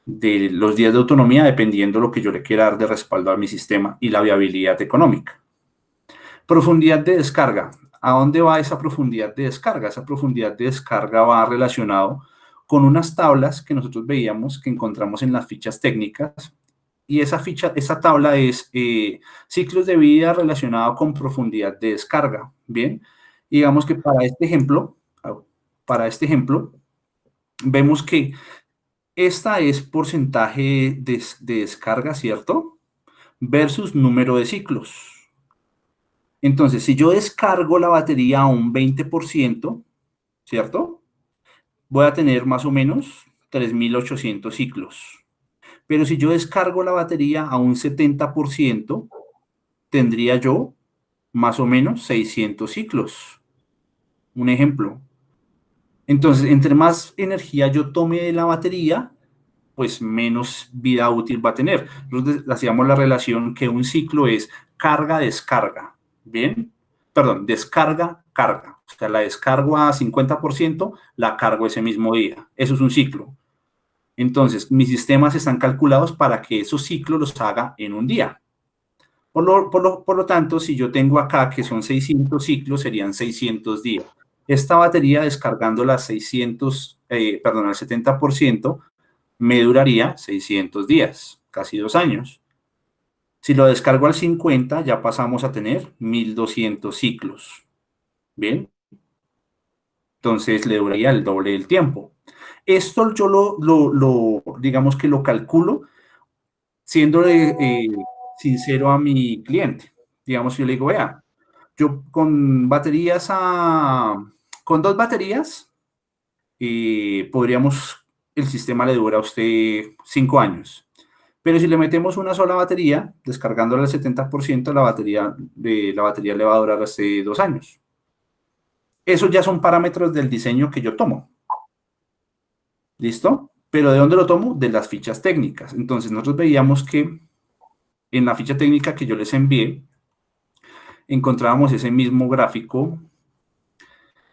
Speaker 6: de los días de autonomía, dependiendo lo que yo le quiera dar de respaldo a mi sistema y la viabilidad económica. Profundidad de descarga. ¿A dónde va esa profundidad de descarga? Esa profundidad de descarga va relacionado con unas tablas que nosotros veíamos, que encontramos en las fichas técnicas, y esa tabla es ciclos de vida relacionado con profundidad de descarga, ¿bien? Digamos que para este ejemplo, vemos que esta es porcentaje de descarga, ¿cierto? Versus número de ciclos. Entonces, si yo descargo la batería a un 20%, ¿cierto? Voy a tener más o menos 3.800 ciclos. Pero si yo descargo la batería a un 70%, tendría yo más o menos 600 ciclos. Un ejemplo. Entonces, entre más energía yo tome de la batería, pues menos vida útil va a tener. Nosotros hacíamos la relación que un ciclo es carga-descarga, ¿bien? Perdón, descarga-carga. O sea, la descargo a 50%, la cargo ese mismo día. Eso es un ciclo. Entonces, mis sistemas están calculados para que esos ciclos los haga en un día. Por lo tanto, si yo tengo acá que son 600 ciclos, serían 600 días. Esta batería descargando las 600, al 70%, me duraría 600 días, casi 2 años. Si lo descargo al 50, ya pasamos a tener 1.200 ciclos. ¿Bien? Entonces le duraría el doble del tiempo. Esto yo digamos que lo calculo siendo sincero a mi cliente. Digamos, yo le digo, vea, yo con 2 baterías, el sistema le dura a usted 5 años. Pero si le metemos una sola batería, descargándola al 70%, la batería le va a durar hasta 2 años. Esos ya son parámetros del diseño que yo tomo. ¿Listo? Pero ¿de dónde lo tomo? De las fichas técnicas. Entonces, nosotros veíamos que en la ficha técnica que yo les envié, encontrábamos ese mismo gráfico,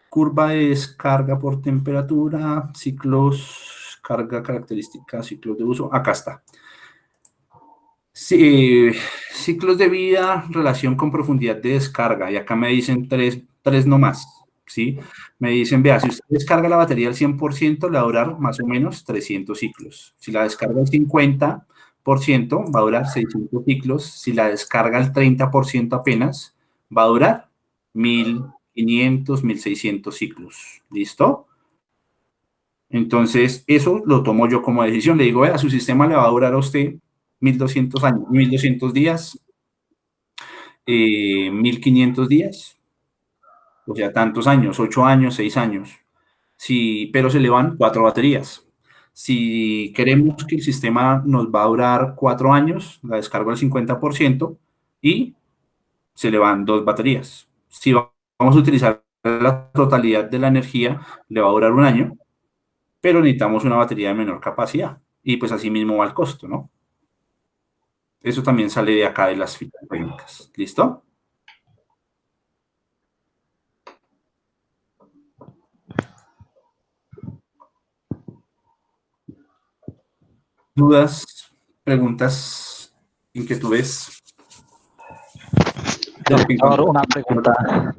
Speaker 6: curva de descarga por temperatura, ciclos, carga característica, ciclos de uso. Acá está. Sí, ciclos de vida, relación con profundidad de descarga. Y acá me dicen tres nomás, ¿sí? Me dicen, vea, si usted descarga la batería al 100%, le va a durar más o menos 300 ciclos. Si la descarga al 50%, va a durar 600 ciclos. Si la descarga al 30% apenas, va a durar 1.500, 1.600 ciclos. ¿Listo? Entonces, eso lo tomo yo como decisión. Le digo, vea, su sistema le va a durar a usted 1.200 años, 1.200 días, 1.500 días, o sea, tantos años, 8 años, 6 años. Sí, pero se le van 4 baterías. Si queremos que el sistema nos va a durar 4 años, la descargo al 50% y se le van 2 baterías. Si vamos a utilizar la totalidad de la energía, le va a durar 1 año, pero necesitamos una batería de menor capacidad. Y pues así mismo va el costo, ¿no? Eso también sale de acá de las fichas técnicas. ¿Listo? ¿Dudas, preguntas, inquietudes?
Speaker 5: Doctor, una pregunta.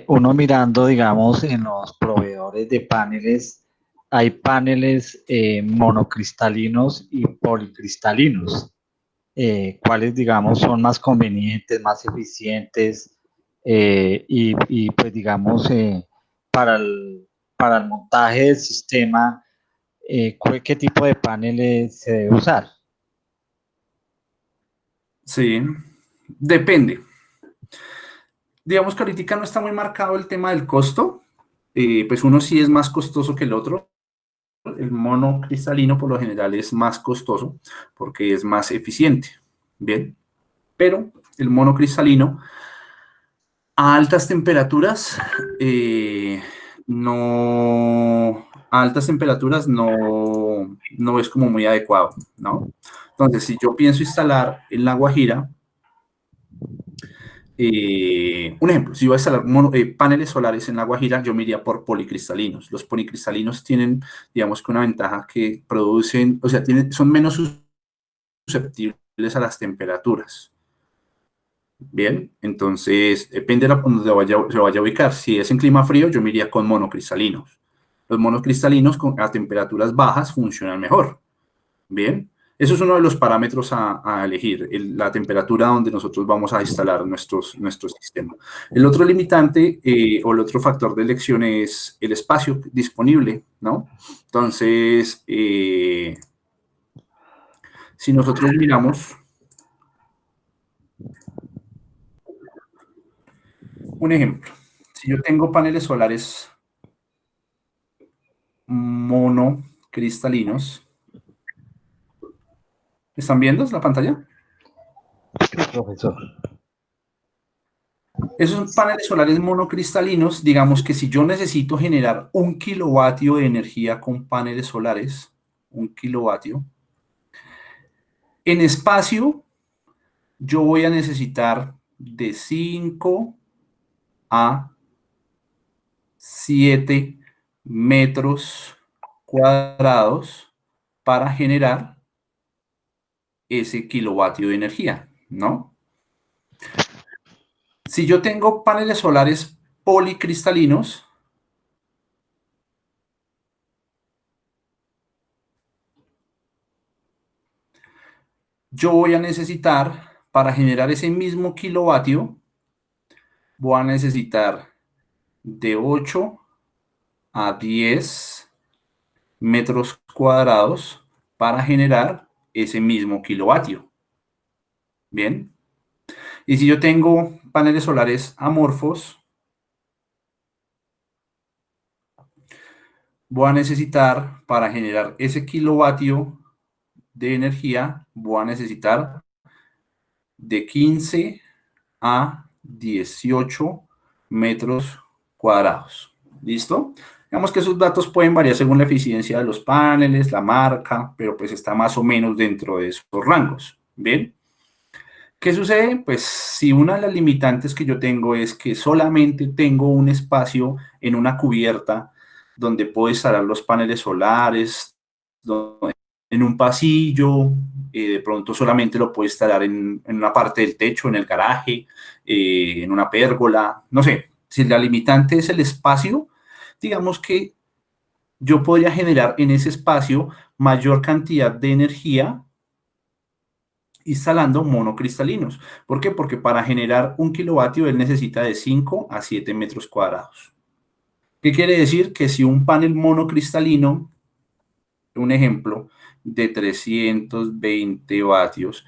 Speaker 5: Uno mirando, digamos, en los proveedores de paneles, hay paneles monocristalinos y policristalinos. ¿Cuáles, digamos, son más convenientes, más eficientes? Y pues, digamos, para el montaje del sistema, ¿qué tipo de paneles se debe usar?
Speaker 6: Sí, depende. Digamos que ahorita no está muy marcado el tema del costo. Pues uno sí es más costoso que el otro. El monocristalino por lo general es más costoso porque es más eficiente. Bien, pero el monocristalino a altas temperaturas no es como muy adecuado, ¿no? Entonces, si yo pienso instalar en La Guajira, un ejemplo, si voy a instalar paneles solares en La Guajira, yo me iría por policristalinos. Los policristalinos tienen, digamos que una ventaja que producen, o sea, son menos susceptibles a las temperaturas. Bien, entonces depende de donde se vaya a ubicar. Si es en clima frío, yo me iría con monocristalinos. Los monocristalinos a temperaturas bajas funcionan mejor. Bien, Eso es uno de los parámetros a elegir, la temperatura donde nosotros vamos a instalar nuestro sistema. El otro limitante o el otro factor de elección es el espacio disponible, ¿no? Entonces, si nosotros miramos un ejemplo, si yo tengo paneles solares monocristalinos, ¿están viendo la pantalla?
Speaker 5: Sí, profesor.
Speaker 6: Esos paneles solares monocristalinos, digamos que si yo necesito generar 1 kilovatio de energía con paneles solares, 1 kilovatio, en espacio yo voy a necesitar de 5 a 7 metros cuadrados para generar ese kilovatio de energía, ¿no? Si yo tengo paneles solares policristalinos, yo voy a necesitar, para generar ese mismo kilovatio, voy a necesitar de 8 a 10 metros cuadrados para generar ese mismo kilovatio. Bien. Y si yo tengo paneles solares amorfos, voy a necesitar, para generar ese kilovatio de energía, voy a necesitar de 15 a 18 metros cuadrados. ¿Listo? Digamos que esos datos pueden variar según la eficiencia de los paneles, la marca, pero pues está más o menos dentro de esos rangos. ¿Bien? ¿Qué sucede? Pues si una de las limitantes que yo tengo es que solamente tengo un espacio en una cubierta donde puedo instalar los paneles solares, en un pasillo, de pronto solamente lo puedo instalar en una parte del techo, en el garaje, en una pérgola, no sé. Si la limitante es el espacio, digamos que yo podría generar en ese espacio mayor cantidad de energía instalando monocristalinos. ¿Por qué? Porque para generar 1 kilovatio él necesita de 5 a 7 metros cuadrados. ¿Qué quiere decir? Que si un panel monocristalino, un ejemplo, de 320 vatios,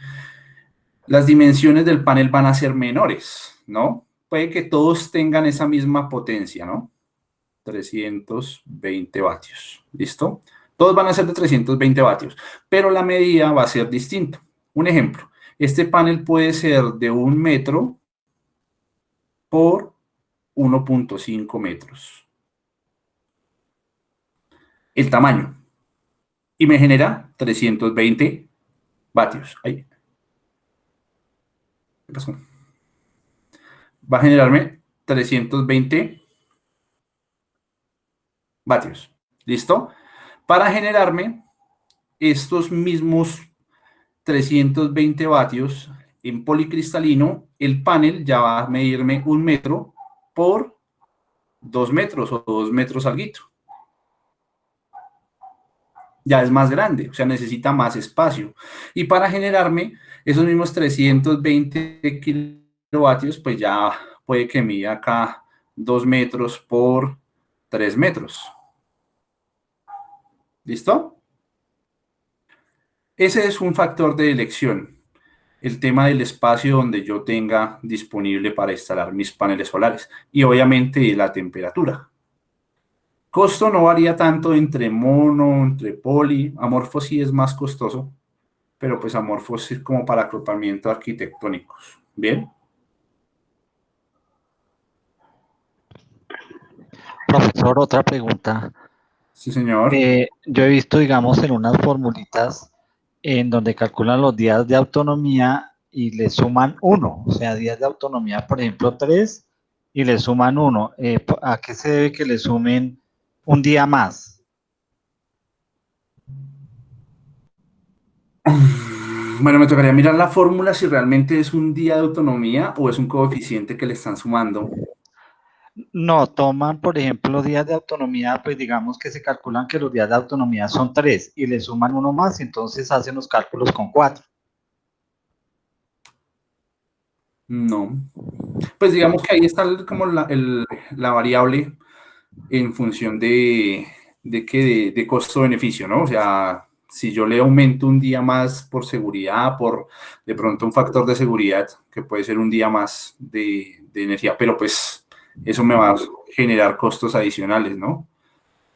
Speaker 6: las dimensiones del panel van a ser menores, ¿no? Puede que todos tengan esa misma potencia, ¿no? 320 vatios, ¿listo? Todos van a ser de 320 vatios, pero la medida va a ser distinta. Un ejemplo, este panel puede ser de 1 metro por 1.5 metros. El tamaño. Y me genera 320 vatios. Ahí. ¿Qué pasó? Va a generarme 320 vatios. ¿Listo? Para generarme estos mismos 320 vatios en policristalino, el panel ya va a medirme 1 metro por 2 metros o 2 metros alguito. Ya es más grande, o sea, necesita más espacio. Y para generarme esos mismos 320 kilovatios, pues ya puede que mida acá 2 metros por 3 metros. ¿Listo? Ese es un factor de elección, el tema del espacio donde yo tenga disponible para instalar mis paneles solares y obviamente la temperatura. Costo no varía tanto entre mono, entre poli, amorfo sí es más costoso, pero pues amorfo es como para agrupamientos arquitectónicos. ¿Bien?
Speaker 5: Profesor, otra pregunta.
Speaker 6: Sí, señor.
Speaker 5: Yo he visto, digamos, en unas formulitas en donde calculan los días de autonomía y le suman 1, o sea, días de autonomía, por ejemplo, 3 y le suman 1. ¿A qué se debe que le sumen un día más?
Speaker 6: Bueno, me tocaría mirar la fórmula si realmente es un día de autonomía o es un coeficiente que le están sumando.
Speaker 5: No, toman, por ejemplo, los días de autonomía, pues digamos que se calculan que los días de autonomía son 3 y le suman uno más, entonces hacen los cálculos con 4.
Speaker 6: No. Pues digamos que ahí está como la variable en función de costo-beneficio, ¿no? O sea, si yo le aumento un día más por seguridad, por de pronto un factor de seguridad, que puede ser un día más de energía, pero pues eso me va a generar costos adicionales, ¿no?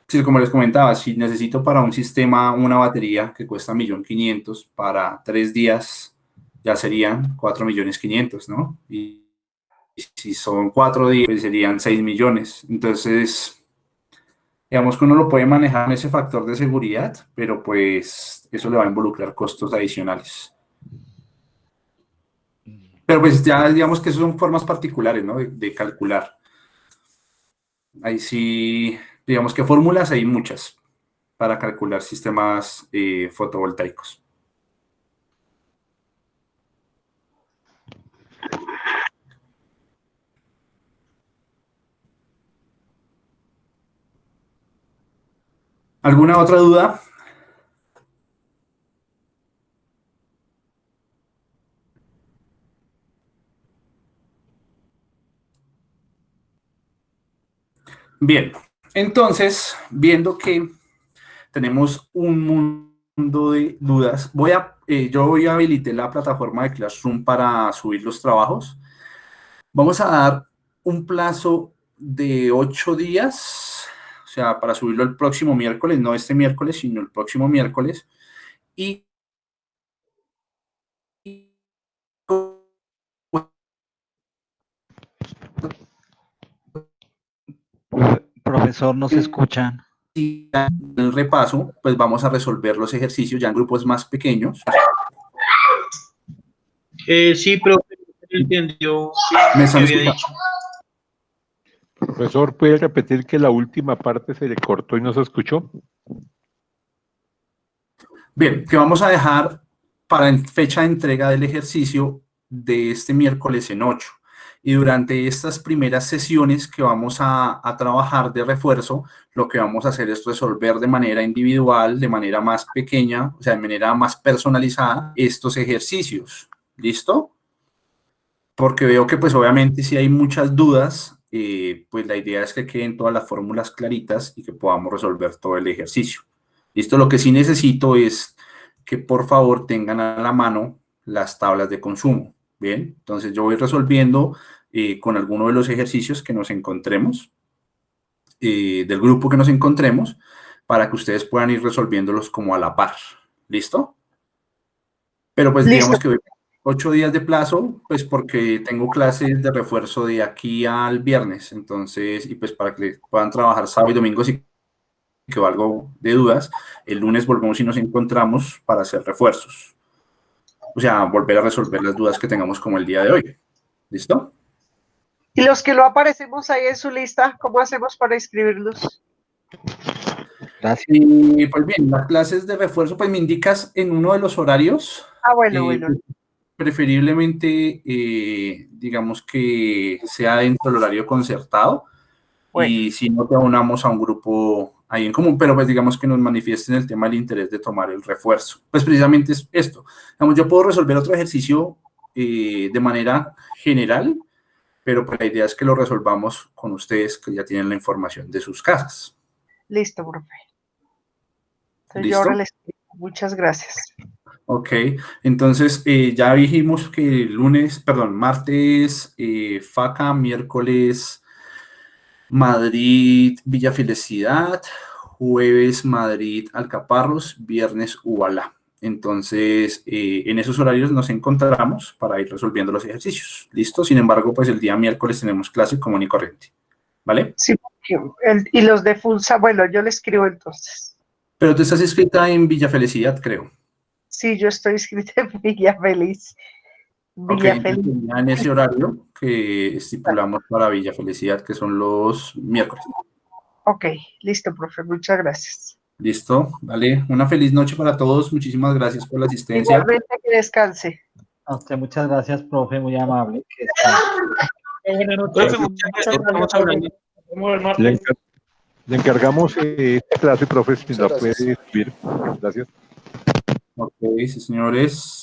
Speaker 6: Sí, como les comentaba, si necesito para un sistema una batería que cuesta 1.500.000 para 3 días, ya serían 4.500.000, ¿no? Y si son 4 días, pues serían 6 millones. Entonces, digamos que uno lo puede manejar en ese factor de seguridad, pero pues eso le va a involucrar costos adicionales. Pero pues ya digamos que son formas particulares, ¿no? De calcular. Ahí sí, digamos que fórmulas hay muchas para calcular sistemas fotovoltaicos. ¿Alguna otra duda? Bien, entonces, viendo que tenemos un mundo de dudas, yo voy a habilitar la plataforma de Classroom para subir los trabajos. Vamos a dar un plazo de 8 días, o sea, para subirlo el próximo miércoles, no este miércoles, sino el próximo miércoles. Y
Speaker 5: Profesor, no se escuchan.
Speaker 6: y en el repaso, pues vamos a resolver los ejercicios ya en grupos más pequeños.
Speaker 2: Sí, profe, entendió
Speaker 6: ¿Me
Speaker 2: lo que
Speaker 6: están
Speaker 2: había
Speaker 6: escuchando?
Speaker 2: dicho.
Speaker 3: Profesor, ¿puede repetir que la última parte se le cortó y no se escuchó?
Speaker 6: Bien, que vamos a dejar para fecha de entrega del ejercicio de este miércoles en 8. Y durante estas primeras sesiones que vamos a trabajar de refuerzo, lo que vamos a hacer es resolver de manera individual, de manera más pequeña, o sea, de manera más personalizada, estos ejercicios. ¿Listo? Porque veo que pues obviamente si hay muchas dudas, pues la idea es que queden todas las fórmulas claritas y que podamos resolver todo el ejercicio. ¿Listo? Lo que sí necesito es que por favor tengan a la mano las tablas de consumo. Bien, entonces yo voy resolviendo con alguno de los ejercicios que nos encontremos, del grupo que nos encontremos, para que ustedes puedan ir resolviéndolos como a la par. ¿Listo? Pero pues
Speaker 4: Listo.
Speaker 6: digamos que 8 días de plazo, pues porque tengo clases de refuerzo de aquí al viernes, entonces, y pues para que puedan trabajar sábado y domingo si quedó algo de dudas, el lunes volvemos y nos encontramos para hacer refuerzos. O sea, volver a resolver las dudas que tengamos como el día de hoy. ¿Listo?
Speaker 4: Y los que no aparecemos ahí en su lista, ¿cómo hacemos para inscribirlos?
Speaker 5: Gracias.
Speaker 6: Y pues bien, las clases de refuerzo, pues me indicas en uno de los horarios.
Speaker 4: Ah, bueno.
Speaker 6: Preferiblemente, digamos que sea dentro del horario concertado.
Speaker 4: Bueno.
Speaker 6: Y si no te unamos a un grupo ahí en común, pero pues digamos que nos manifiesten el tema del interés de tomar el refuerzo. Pues precisamente es esto. Digamos, yo puedo resolver otro ejercicio de manera general, pero pues la idea es que lo resolvamos con ustedes que ya tienen la información de sus casas.
Speaker 4: Listo, profe. Entonces
Speaker 6: ¿Listo?
Speaker 4: yo ahora les escribo. Muchas gracias.
Speaker 6: Ok, entonces ya dijimos que martes FACA, miércoles Madrid Villa Felicidad, jueves Madrid Alcaparros, viernes Ubalá. Entonces, en esos horarios nos encontramos para ir resolviendo los ejercicios. ¿Listo? Sin embargo, pues el día miércoles tenemos clase común y corriente. ¿Vale?
Speaker 4: Sí, y los de FUNSA, bueno, yo le escribo entonces.
Speaker 6: Pero tú estás inscrita en Villa Felicidad, creo.
Speaker 4: Sí, yo estoy inscrita en Villa Feliz. Villa Feliz.
Speaker 6: En ese horario que estipulamos para Villa Felicidad, que son los miércoles.
Speaker 4: Ok, listo, profe, muchas gracias.
Speaker 6: Listo, vale. Una feliz noche para todos. Muchísimas gracias por la asistencia.
Speaker 4: Igualmente que descanse.
Speaker 5: A usted muchas gracias, profe, muy amable. Que está...
Speaker 2: Buenas noches.
Speaker 7: Profe, muchas gracias. Estamos hablando.
Speaker 2: Nos vemos el martes.
Speaker 3: Le encargamos este clase, profe, si la
Speaker 8: Muchas
Speaker 3: puede
Speaker 8: gracias.
Speaker 3: subir. Gracias.
Speaker 6: Ok, sí, señores.